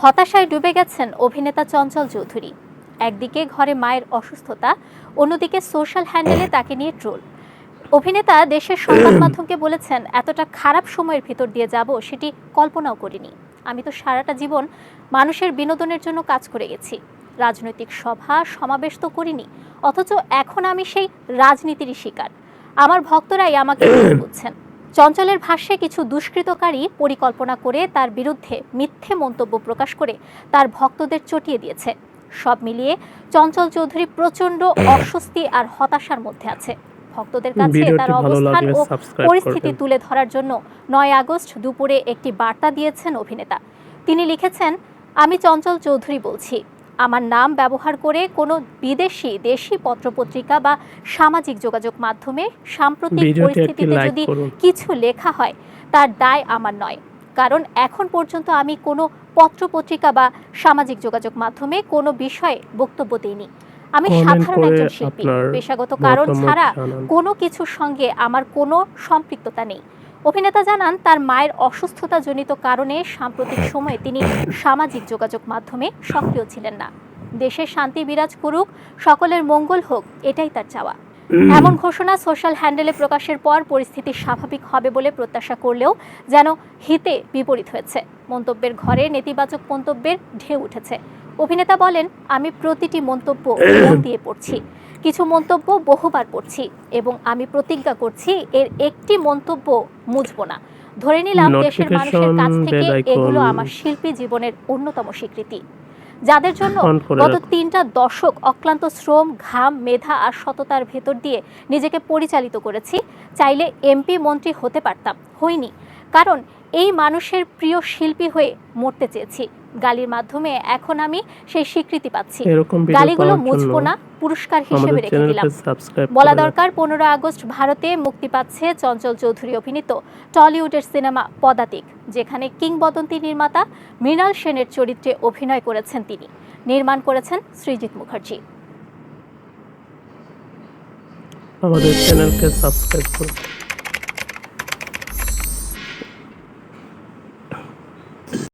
হতাশায় ডুবে গেছেন অভিনেতা চঞ্চল চৌধুরী। একদিকে ঘরে মায়ের অসুস্থতা, অন্যদিকে সোশ্যাল হ্যান্ডেলে তাকে নিয়ে ট্রোল। অভিনেতা দেশের সংবাদ মাধ্যমকে বলেছেন, এতটা খারাপ সময়ের ভিতর দিয়ে যাব সেটি কল্পনাও করিনি। আমি তো সারাটা জীবন মানুষের বিনোদনের জন্য কাজ করে গেছি, রাজনৈতিক সভা সমাবেশ তো করিনি, অথচ এখন আমি সেই রাজনীতিরই শিকার। আমার ভক্তরাই আমাকে বুঝছেন। চঞ্চলের ভাষ্যে কিছু দুষ্কৃতকারী পরিকল্পনা করে তার বিরুদ্ধে মিথ্যে মন্তব্য প্রকাশ করে তার ভক্তদের চটিয়ে দিয়েছে। সব মিলিয়ে চঞ্চল চৌধুরী প্রচণ্ড অস্বস্তি আর হতাশার মধ্যে আছে। ভক্তদের কাছে তার অবস্থান ও পরিস্থিতি তুলে ধরার জন্য 9 আগস্ট দুপুরে একটি বার্তা দিয়েছেন অভিনেতা। তিনি লিখেছেন, আমি চঞ্চল চৌধুরী বলছি। আমার নাম ব্যবহার করে কোনো বিদেশি দেশি পত্রপত্রিকা বা সামাজিক যোগাযোগ মাধ্যমে সাম্প্রতিক পরিস্থিতিতে যদি কিছু লেখা হয়, তার দায় আমার নয়। কারণ এখন পর্যন্ত আমি কোনো পত্রপত্রিকা বা সামাজিক যোগাযোগ মাধ্যমে কোনো বিষয়ে বক্তব্য দিইনি। আমি সাধারণ একজন শিল্পী, পেশাগত কারণ ছাড়া কোনো কিছুর সঙ্গে আমার কোনো সম্পৃক্ততা নেই। অভিনেতা জানান, তার মায়ের অসুস্থতাজনিত কারণে সাম্প্রতিক সময়ে তিনি সামাজিক যোগাযোগ মাধ্যমে সক্রিয় ছিলেন না। দেশে শান্তি বিরাজ করুক, সকলের মঙ্গল হোক, এটাই তার চাওয়া। এমন ঘোষণা সোশ্যাল হ্যান্ডেলে প্রকাশের পর পরিস্থিতি স্বাভাবিক হবে বলে প্রত্যাশা করলেও যেন হিতে বিপরীত হয়েছে। মন্তব্যের ঘরে নেতিবাচক মন্তব্যের ঢেউ উঠেছে। অভিনেতা বলেন, আমি প্রতিটি মন্তব্য মন দিয়ে পড়ছি, কিছু মন্তব্য বহুবার পড়ছি এবং আমি প্রতিজ্ঞা করছি এর একটি মন্তব্য মুছব না। ধরে নিলাম দেশের মানুষের কাছ থেকে এগুলো আমার শিল্পী জীবনের অন্যতম স্বীকৃতি, যাদের জন্য গত 3টা দশক অক্লান্ত শ্রম, ঘাম, মেধা আর সততার ভেতর দিয়ে নিজেকে পরিচালিত করেছি। চাইলে এমপি মন্ত্রী হতে পারতাম, হইনি, কারণ এই মানুষের প্রিয় শিল্পী হয়ে মরতে চেয়েছি। গালির মাধ্যমে এখন আমি সেই স্বীকৃতি পাচ্ছি। গালিগুলো মুছবো না, পুরস্কার হিসেবে রেখে দিলাম। বলা দরকার, 15 আগস্ট ভারতে মুক্তি পাচ্ছে চঞ্চল চৌধুরী অভিনীত টলিউডের সিনেমা পদাতিক, যেখানে কিংবদন্তি নির্মাতা মৃণাল সেনের চরিত্রে অভিনয় করেছেন তিনি। নির্মাণ করেছেন সৃজিত মুখার্জি। আমাদের চ্যানেলকে সাবস্ক্রাইব করুন।